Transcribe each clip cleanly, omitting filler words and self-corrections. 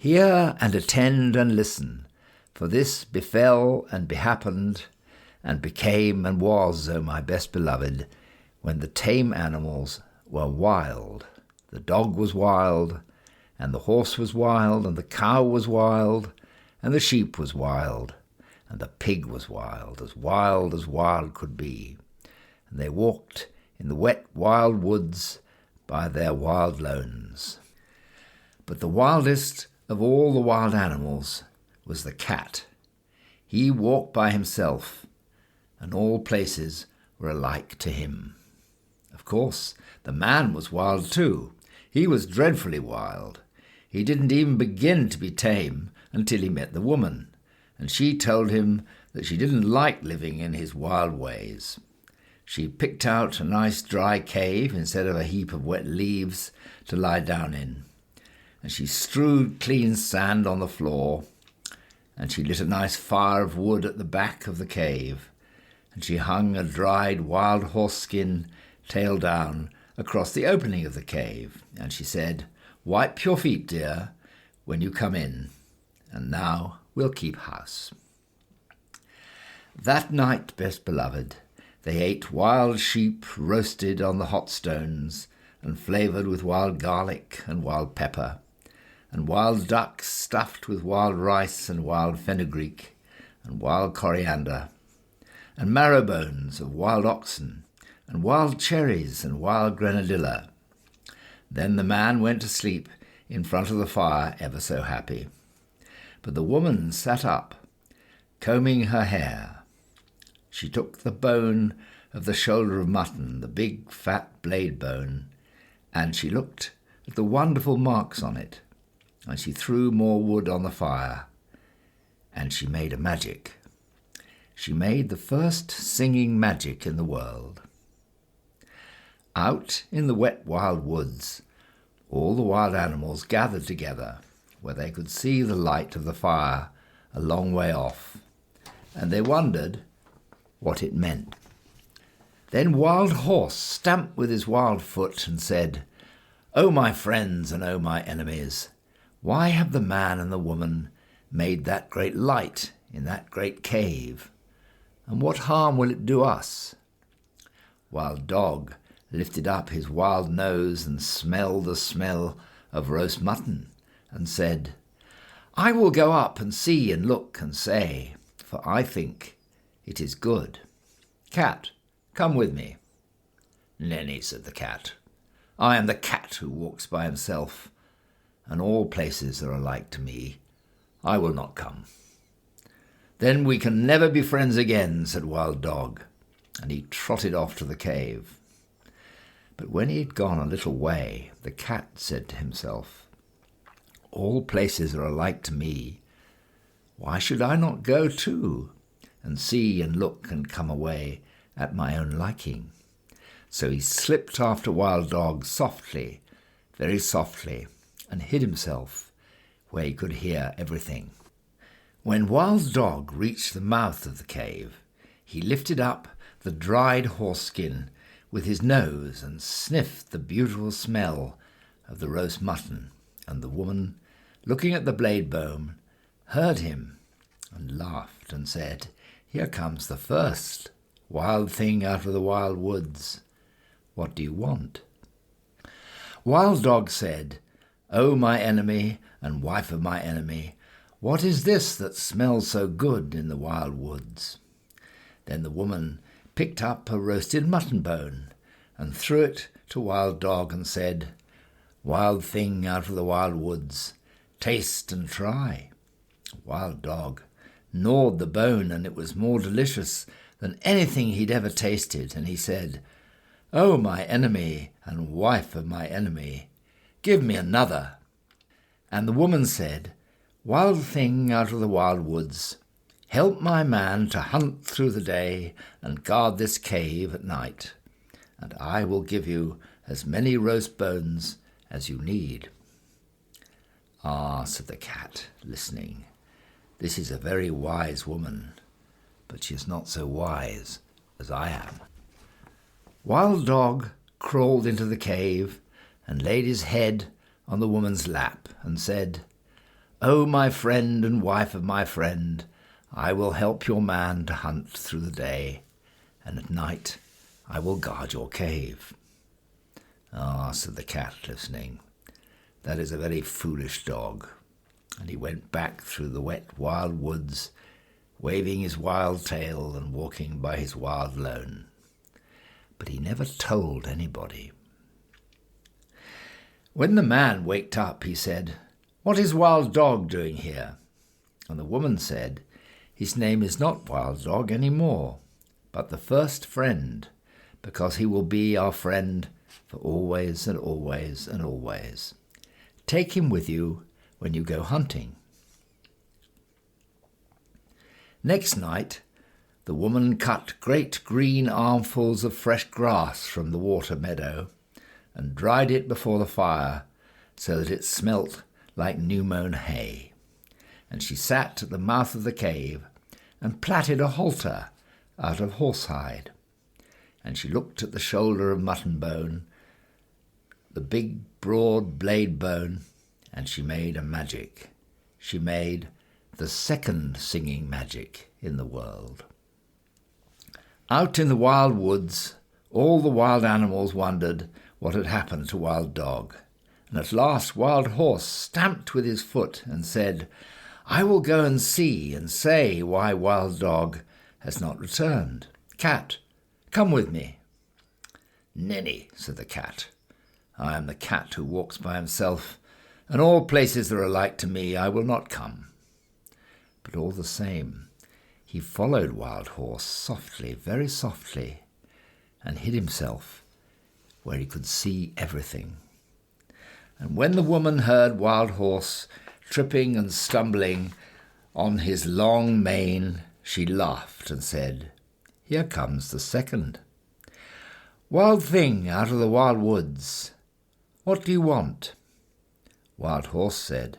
Hear and attend and listen, for this befell and behappened, and became and was, O my best beloved, when the tame animals were wild. The dog was wild, and the horse was wild, and the cow was wild, and the sheep was wild, and the pig was wild as wild could be. And they walked in the wet wild woods by their wild lones. But the wildest of all the wild animals was the cat. He walked by himself, and all places were alike to him. Of course, the man was wild too. He was dreadfully wild. He didn't even begin to be tame until he met the woman, and she told him that she didn't like living in his wild ways. She picked out a nice dry cave instead of a heap of wet leaves to lie down in, and she strewed clean sand on the floor, and she lit a nice fire of wood at the back of the cave, and she hung a dried wild horse skin tail down across the opening of the cave, and she said, "Wipe your feet, dear, when you come in, and now we'll keep house." That night, best beloved, they ate wild sheep roasted on the hot stones and flavoured with wild garlic and wild pepper, and wild duck stuffed with wild rice and wild fenugreek and wild coriander, and marrow bones of wild oxen, and wild cherries and wild grenadilla. Then the man went to sleep in front of the fire, ever so happy. But the woman sat up, combing her hair. She took the bone of the shoulder of mutton, the big fat blade bone, and she looked at the wonderful marks on it, and she threw more wood on the fire, and she made a magic. She made the first singing magic in the world. Out in the wet wild woods, all the wild animals gathered together where they could see the light of the fire a long way off, and they wondered what it meant. Then Wild Horse stamped with his wild foot and said, "O my friends and O my enemies, why have the man and the woman made that great light in that great cave? And what harm will it do us?" Wild Dog lifted up his wild nose and smelled the smell of roast mutton and said, "I will go up and see and look and say, for I think it is good. Cat, come with me." "Nenny," said the cat, "I am the cat who walks by himself, and all places are alike to me. I will not come." "Then we can never be friends again," said Wild Dog, and he trotted off to the cave. But when he had gone a little way, the cat said to himself, "All places are alike to me. Why should I not go too, and see and look and come away at my own liking?" So he slipped after Wild Dog softly, very softly, and hid himself where he could hear everything. When Wild Dog reached the mouth of the cave, he lifted up the dried horse skin with his nose and sniffed the beautiful smell of the roast mutton, and the woman, looking at the blade bone, heard him and laughed and said, "Here comes the first wild thing out of the wild woods. What do you want?" Wild Dog said, "O my enemy and wife of my enemy, what is this that smells so good in the wild woods?" Then the woman picked up a roasted mutton bone and threw it to Wild Dog and said, "Wild thing out of the wild woods, taste and try." Wild Dog gnawed the bone, and it was more delicious than anything he'd ever tasted, and he said, "O my enemy and wife of my enemy, give me another." And the woman said, "Wild thing out of the wild woods, help my man to hunt through the day and guard this cave at night, and I will give you as many roast bones as you need." "Ah," said the cat, listening, "this is a very wise woman, but she is not so wise as I am." Wild Dog crawled into the cave and laid his head on the woman's lap and said, "O my friend and wife of my friend, I will help your man to hunt through the day, and at night I will guard your cave." "Ah," said the cat, listening, "that is a very foolish dog." And he went back through the wet wild woods, waving his wild tail and walking by his wild lone. But he never told anybody. When the man waked up, he said, "What is Wild Dog doing here?" And the woman said, "His name is not Wild Dog any more, but the first friend, because he will be our friend for always and always and always. Take him with you when you go hunting." Next night, the woman cut great green armfuls of fresh grass from the water meadow and dried it before the fire so that it smelt like new-mown hay. And she sat at the mouth of the cave and plaited a halter out of horsehide. And she looked at the shoulder of mutton bone, the big broad blade bone, and she made a magic. She made the second singing magic in the world. Out in the wild woods, all the wild animals wondered what had happened to Wild Dog, and at last Wild Horse stamped with his foot and said, "I will go and see and say why Wild Dog has not returned. Cat, come with me." "Ninny," said the cat, "I am the cat who walks by himself, and all places that are alike to me I will not come." But all the same, he followed Wild Horse softly, very softly, and hid himself where he could see everything. And when the woman heard Wild Horse tripping and stumbling on his long mane, she laughed and said, "Here comes the second. Wild thing out of the wild woods, what do you want?" Wild Horse said,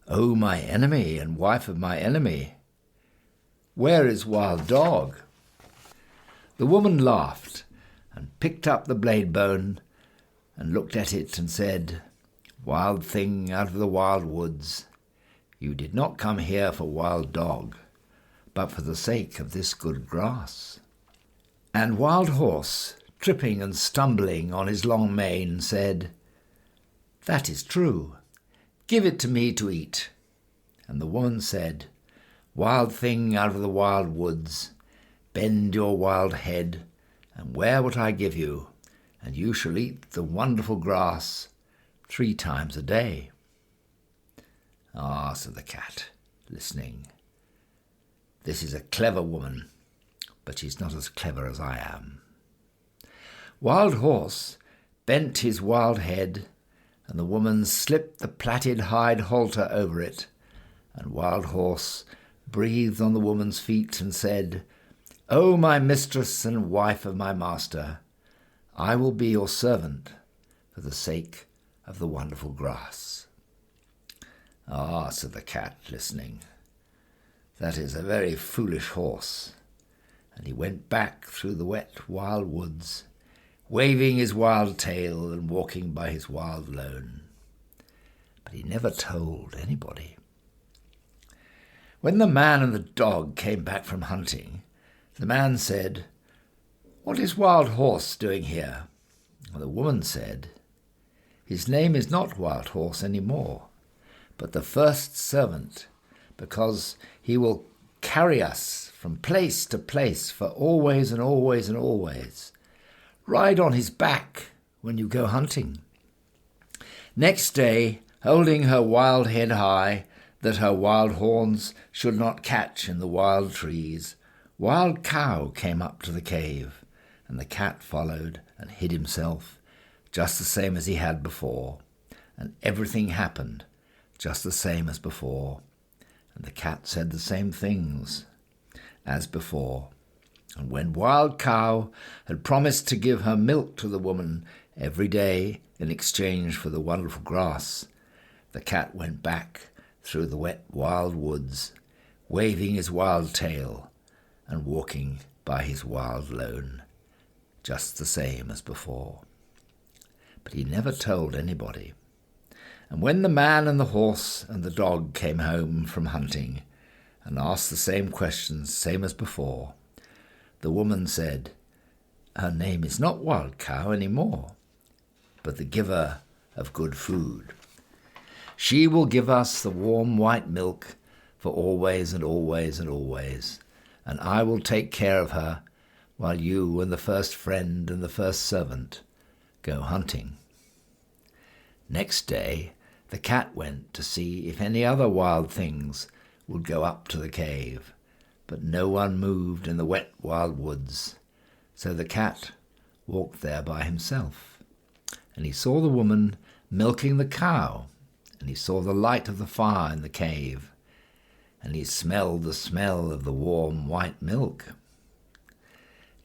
"O my enemy and wife of my enemy, where is Wild Dog?" The woman laughed and picked up the blade bone and looked at it and said, "Wild thing out of the wild woods, you did not come here for Wild Dog, but for the sake of this good grass." And Wild Horse, tripping and stumbling on his long mane, said, "That is true. Give it to me to eat." And the woman said, "Wild thing out of the wild woods, bend your wild head and wear what I give you, and you shall eat the wonderful grass 3 times a day." "Ah," said the cat, listening, "this is a clever woman, but she's not as clever as I am." Wild Horse bent his wild head, and the woman slipped the plaited hide halter over it, and Wild Horse breathed on the woman's feet and said, "O my mistress and wife of my master, I will be your servant for the sake of the wonderful grass." "Ah," said the cat, listening, "that is a very foolish horse." And he went back through the wet wild woods, waving his wild tail and walking by his wild lone. But he never told anybody. When the man and the dog came back from hunting, the man said, "What is Wild Horse doing here?" And the woman said, "His name is not Wild Horse any more, but the first servant, because he will carry us from place to place for always and always and always. Ride on his back when you go hunting." Next day, holding her wild head high, that her wild horns should not catch in the wild trees, Wild Cow came up to the cave, and the cat followed and hid himself, just the same as he had before, and everything happened just the same as before, and the cat said the same things as before. And when Wild Cow had promised to give her milk to the woman every day in exchange for the wonderful grass, the cat went back through the wet wild woods, waving his wild tail and walking by his wild lone, just the same as before. But he never told anybody. And when the man and the horse and the dog came home from hunting and asked the same questions, same as before, the woman said, "Her name is not Wild Cow any more, but the giver of good food. She will give us the warm white milk for always and always and always, and I will take care of her while you and the first friend and the first servant go hunting." Next day, the cat went to see if any other wild things would go up to the cave, but no one moved in the wet wild woods. So the cat walked there by himself, and he saw the woman milking the cow, and he saw the light of the fire in the cave, and he smelled the smell of the warm white milk.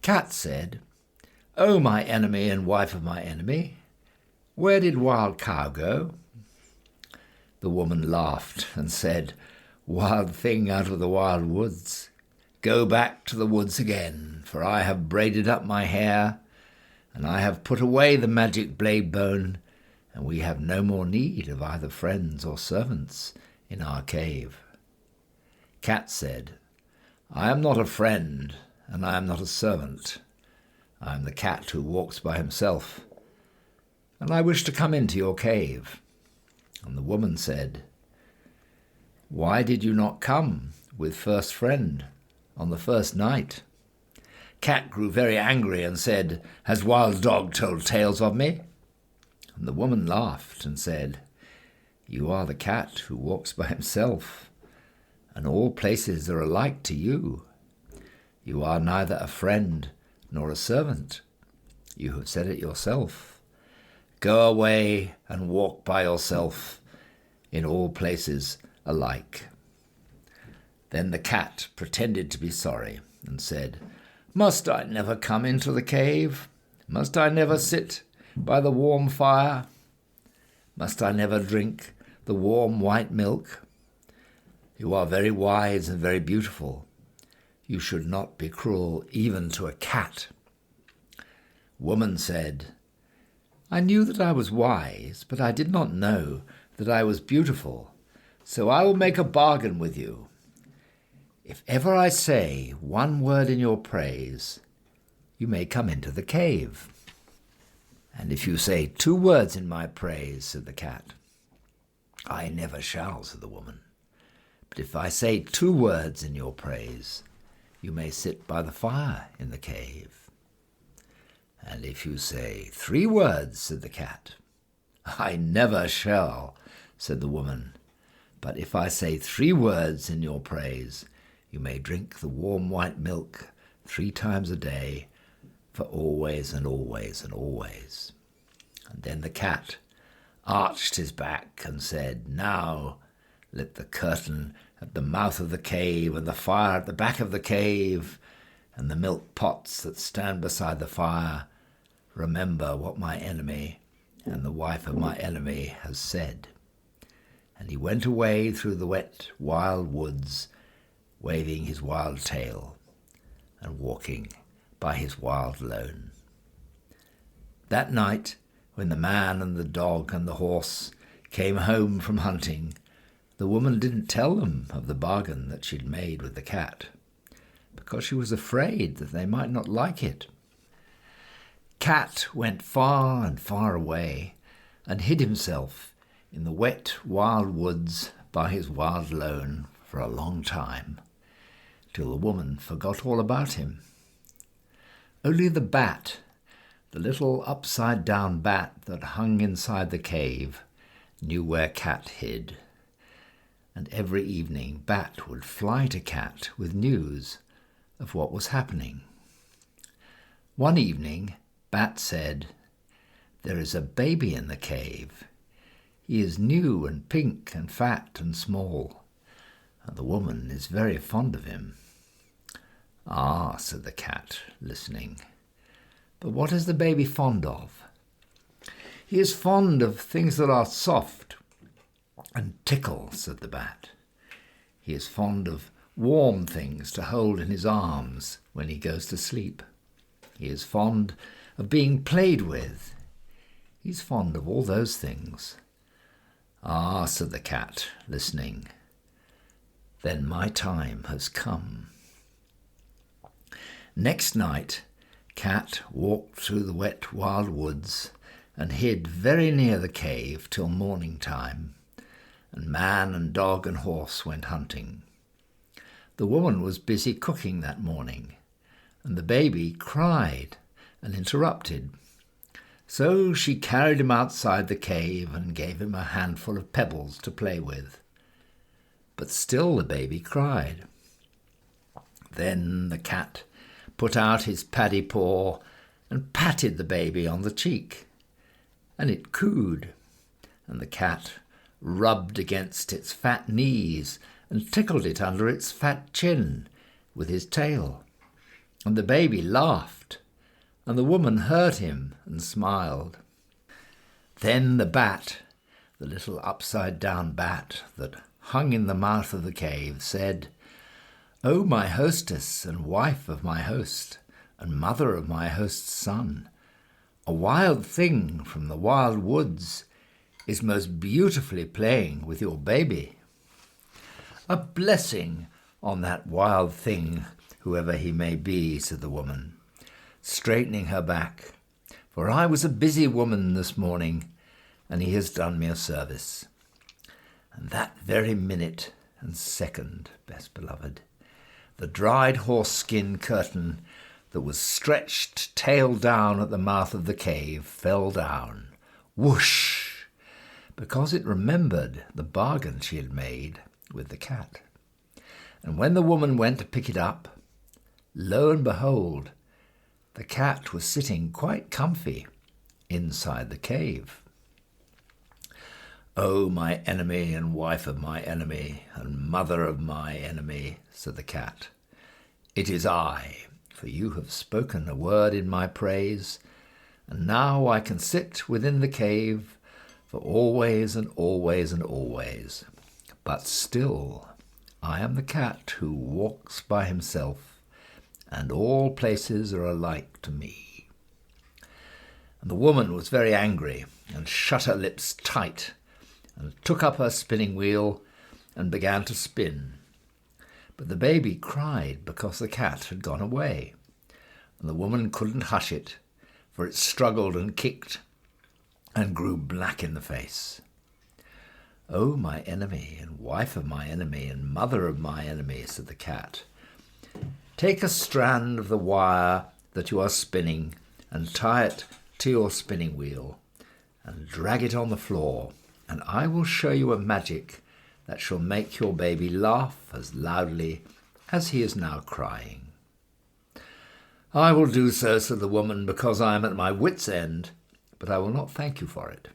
Cat said, "Oh, my enemy and wife of my enemy, where did Wild Cow go?" The woman laughed and said, "Wild thing out of the wild woods, go back to the woods again, for I have braided up my hair, and I have put away the magic blade bone, and we have no more need of either friends or servants in our cave." Cat said, "I am not a friend, and I am not a servant. I am the cat who walks by himself, and I wish to come into your cave." And the woman said, "Why did you not come with first friend on the first night?" Cat grew very angry and said, "Has Wild Dog told tales of me?" And the woman laughed and said, "You are the cat who walks by himself, and all places are alike to you. You are neither a friend nor a servant. You have said it yourself. Go away and walk by yourself in all places alike." Then the cat pretended to be sorry and said, "Must I never come into the cave? Must I never sit by the warm fire? Must I never drink the warm white milk? You are very wise and very beautiful. You should not be cruel even to a cat." Woman said, "I knew that I was wise, but I did not know that I was beautiful, so I will make a bargain with you. If ever I say one word in your praise, you may come into the cave." "And if you say 2 words in my praise," said the cat. "I never shall," said the woman. "But if I say 2 words in your praise, you may sit by the fire in the cave." "And if you say 3 words," said the cat. "I never shall," said the woman. "But if I say 3 words in your praise, you may drink the warm white milk 3 times a day, for always and always and always." And then the cat arched his back and said, "Now let the curtain at the mouth of the cave, and the fire at the back of the cave, and the milk pots that stand beside the fire remember what my enemy and the wife of my enemy has said." And he went away through the wet, wild woods, waving his wild tail and walking by his wild lone. That night, when the man and the dog and the horse came home from hunting, the woman didn't tell them of the bargain that she'd made with the cat, because she was afraid that they might not like it. Cat went far and far away and hid himself in the wet, wild woods by his wild lone for a long time, till the woman forgot all about him. Only the bat, the little upside-down bat that hung inside the cave, knew where Cat hid. And every evening Bat would fly to Cat with news of what was happening. One evening, Bat said, "There is a baby in the cave. He is new and pink and fat and small, and the woman is very fond of him." "Ah," said the cat, listening, "but what is the baby fond of?" "He is fond of things that are soft and tickle," said the bat. "He is fond of warm things to hold in his arms when he goes to sleep. He is fond of being played with. He's fond of all those things. "Ah," said the cat, listening, "then my time has come." Next night, Cat walked through the wet wild woods and hid very near the cave till morning time, and man and dog and horse went hunting. The woman was busy cooking that morning, and the baby cried and interrupted. So she carried him outside the cave and gave him a handful of pebbles to play with. But still the baby cried. Then the cat put out his paddy paw and patted the baby on the cheek, and it cooed, and the cat rubbed against its fat knees and tickled it under its fat chin with his tail, and the baby laughed, and the woman heard him and smiled. Then the bat, the little upside-down bat that hung in the mouth of the cave, said, "O my hostess and wife of my host, and mother of my host's son, a wild thing from the wild woods is most beautifully playing with your baby. A blessing on that wild thing, whoever he may be," said the woman, straightening her back, "for I was a busy woman this morning, and he has done me a service." And that very minute and second, best beloved, the dried horse-skin curtain that was stretched tail down at the mouth of the cave fell down, whoosh, because it remembered the bargain she had made with the cat. And when the woman went to pick it up, lo and behold, the cat was sitting quite comfy inside the cave. "O my enemy and wife of my enemy and mother of my enemy," said the cat, "it is I, for you have spoken a word in my praise, and now I can sit within the cave for always and always and always. But still I am the cat who walks by himself, and all places are alike to me." And the woman was very angry and shut her lips tight and took up her spinning wheel and began to spin. But the baby cried because the cat had gone away, and the woman couldn't hush it, for it struggled and kicked and grew black in the face. "O my enemy and wife of my enemy and mother of my enemy," said the cat, "take a strand of the wire that you are spinning and tie it to your spinning wheel and drag it on the floor, and I will show you a magic that shall make your baby laugh as loudly as he is now crying." "I will do so," said the woman, "because I am at my wit's end, but I will not thank you for it."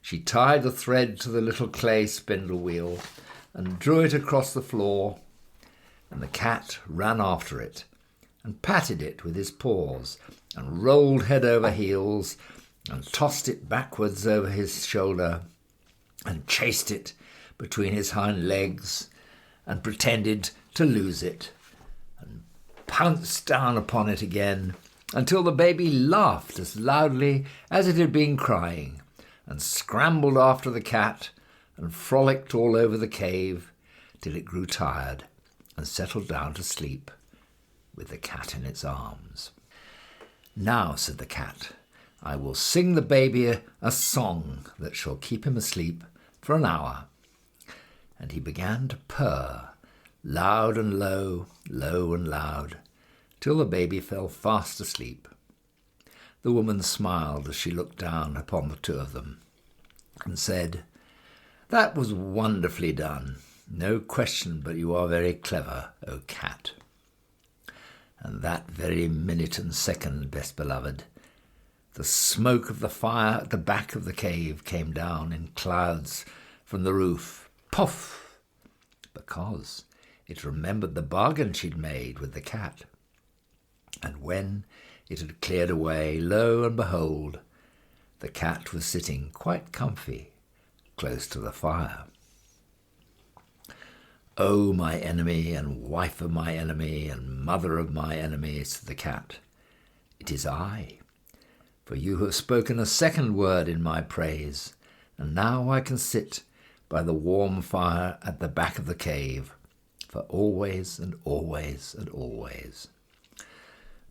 She tied the thread to the little clay spindle wheel and drew it across the floor, and the cat ran after it and patted it with his paws and rolled head over heels and tossed it backwards over his shoulder and chased it between his hind legs and pretended to lose it and pounced down upon it again until the baby laughed as loudly as it had been crying and scrambled after the cat and frolicked all over the cave till it grew tired and settled down to sleep with the cat in its arms. "Now," said the cat, "I will sing the baby a song that shall keep him asleep for an hour." And he began to purr, loud and low, low and loud, till the baby fell fast asleep. The woman smiled as she looked down upon the two of them and said, "That was wonderfully done. No question but you are very clever, O cat." And that very minute and second, best beloved, the smoke of the fire at the back of the cave came down in clouds from the roof, puff, because it remembered the bargain she'd made with the cat. And when it had cleared away, lo and behold, the cat was sitting quite comfy close to the fire. "O my enemy and wife of my enemy and mother of my enemy," said the cat, "it is I, for you have spoken a second word in my praise, and now I can sit by the warm fire at the back of the cave for always and always and always.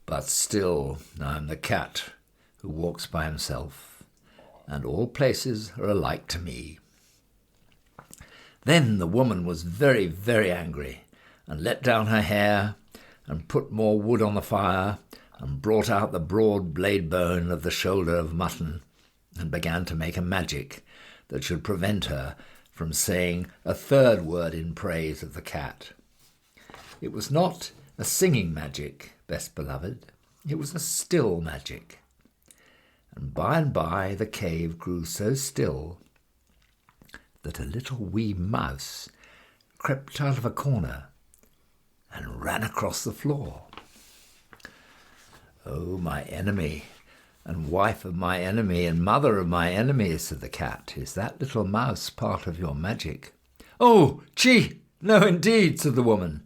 But still I am the cat who walks by himself, and all places are alike to me." Then the woman was very, very angry, and let down her hair, and put more wood on the fire, and brought out the broad blade bone of the shoulder of mutton, and began to make a magic that should prevent her from saying a third word in praise of the cat. It was not a singing magic, best beloved, it was a still magic. And by the cave grew so still that a little wee mouse crept out of a corner and ran across the floor. "Oh, my enemy, and wife of my enemy, and mother of my enemy," said the cat, "is that little mouse part of your magic?" "Oh, gee, no indeed," said the woman.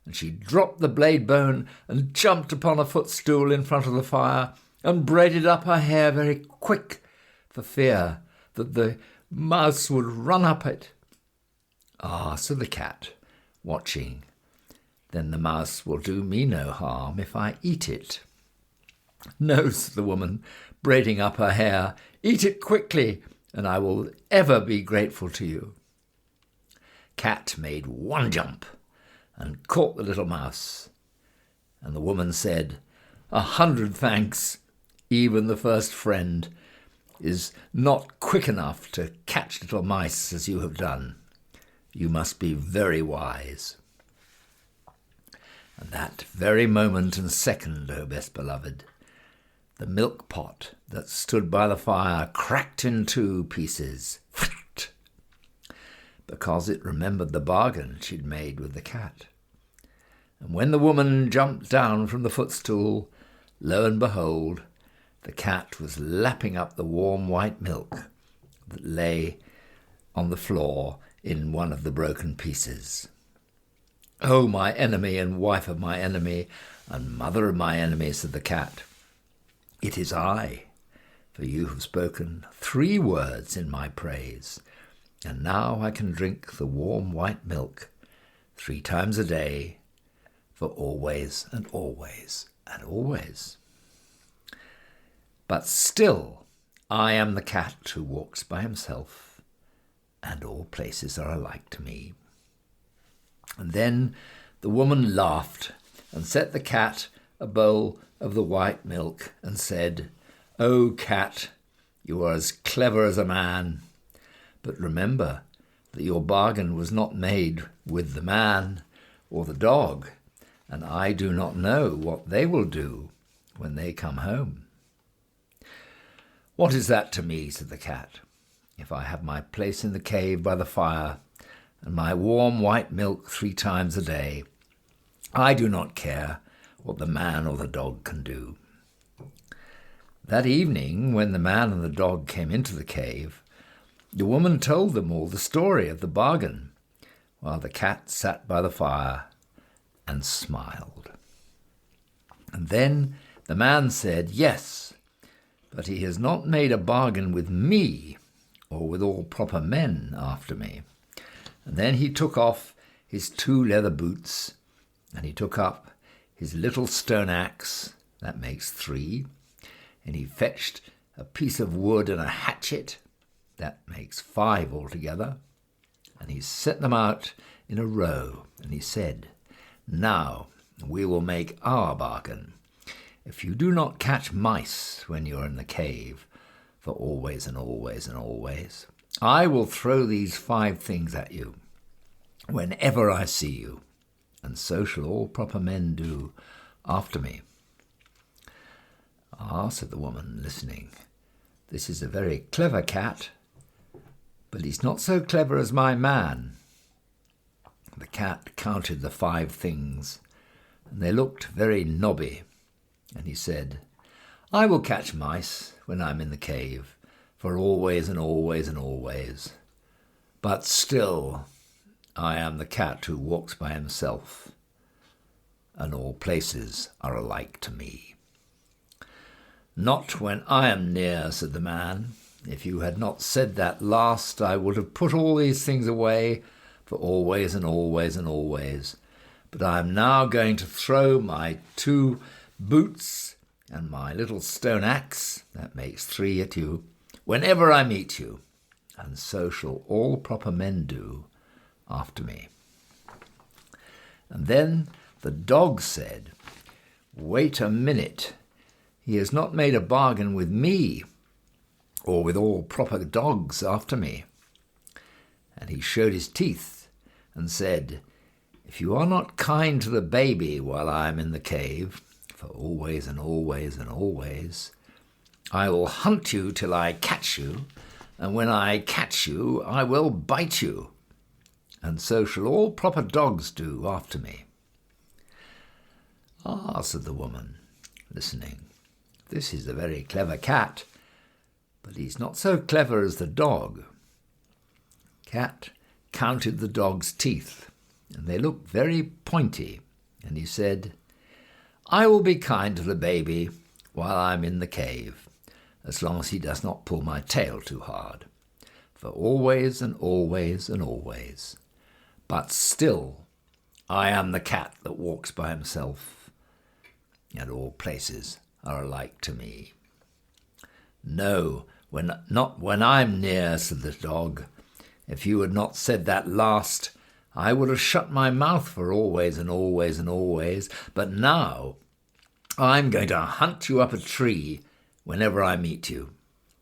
And she dropped the blade bone and jumped upon a footstool in front of the fire and braided up her hair very quick for fear that the mouse would run up it. "Ah," said the cat, watching, "then the mouse will do me no harm if I eat it." "No," said the woman, braiding up her hair, "eat it quickly, and I will ever be grateful to you." Cat made one jump and caught the little mouse, and the woman said, "100 thanks. Even the first friend is not quick enough to catch little mice as you have done. You must be very wise." And that very moment and second, O best beloved, the milk pot that stood by the fire cracked in 2 pieces, because it remembered the bargain she'd made with the cat. And when the woman jumped down from the footstool, lo and behold, the cat was lapping up the warm white milk that lay on the floor in one of the broken pieces. "Oh, my enemy and wife of my enemy and mother of my enemy," said the cat, "it is I, for you have spoken 3 words in my praise, and now I can drink the warm white milk 3 times a day, for always and always and always. But still I am the cat who walks by himself, and all places are alike to me." And then the woman laughed and set the cat a bowl of the white milk and said, "Oh, cat, you are as clever as a man, but remember that your bargain was not made with the man or the dog, and I do not know what they will do when they come home." "What is that to me?" said the cat. "If I have my place in the cave by the fire and my warm white milk 3 times a day, I do not care what the man or the dog can do." That evening, when the man and the dog came into the cave, the woman told them all the story of the bargain, while the cat sat by the fire and smiled. And then the man said, "Yes, but he has not made a bargain with me or with all proper men after me." And then he took off his 2 leather boots, and he took up his little stone axe, that makes 3, and he fetched a piece of wood and a hatchet, that makes 5 altogether, and he set them out in a row, and he said, "Now we will make our bargain. If you do not catch mice when you are in the cave, for always and always and always, I will throw these 5 things at you whenever I see you, and so shall all proper men do after me." "Ah," said the woman, listening, "this is a very clever cat, but he's not so clever as my man." The cat counted the 5 things, and they looked very knobby, and he said, "I will catch mice when I'm in the cave, for always and always and always. But still, I am the cat who walks by himself, and all places are alike to me." "Not when I am near," said the man, If you had not said that last, I would have put all these things away for always and always and always. But I am now going to throw my 2 boots and my little stone axe, that makes 3 at you, whenever I meet you, and so shall all proper men do after me. And then the dog said, "Wait a minute. He has not made a bargain with me, or with all proper dogs after me." And he showed his teeth and said, "If you are not kind to the baby while I am in the cave, for always and always and always, I will hunt you till I catch you, and when I catch you, I will bite you, and so shall all proper dogs do after me." "Ah," said the woman, listening, "this is a very clever cat, but he's not so clever as the dog." Cat counted the dog's teeth, and they looked very pointy, and he said, "I will be kind to the baby while I'm in the cave, as long as he does not pull my tail too hard, for always and always and always. But still, I am the cat that walks by himself, and all places are alike to me." "No, not when I'm near," said the dog. "If you had not said that last, I would have shut my mouth for always and always and always. But now I'm going to hunt you up a tree whenever I meet you,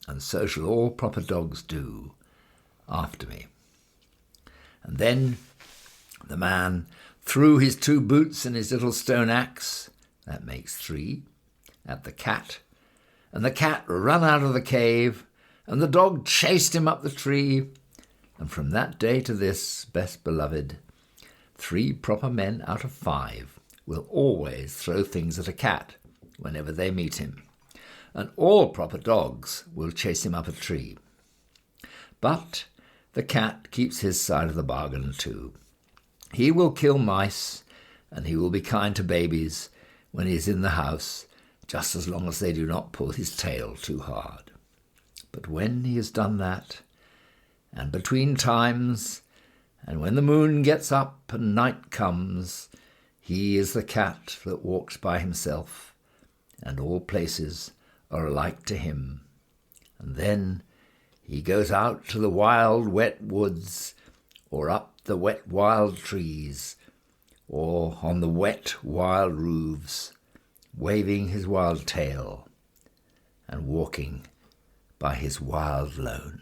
and so shall all proper dogs do after me." And then the man threw his 2 boots and his little stone axe, that makes 3, at the cat, and the cat ran out of the cave, and the dog chased him up the tree. And from that day to this, best beloved, 3 proper men out of 5 will always throw things at a cat whenever they meet him, and all proper dogs will chase him up a tree. But the cat keeps his side of the bargain too. He will kill mice, and he will be kind to babies when he is in the house, just as long as they do not pull his tail too hard. But when he has done that, and between times, and when the moon gets up and night comes, he is the cat that walks by himself, and all places are alike to him. And then he goes out to the wild, wet woods, or up the wet, wild trees, or on the wet, wild roofs, waving his wild tail and walking by his wild lone.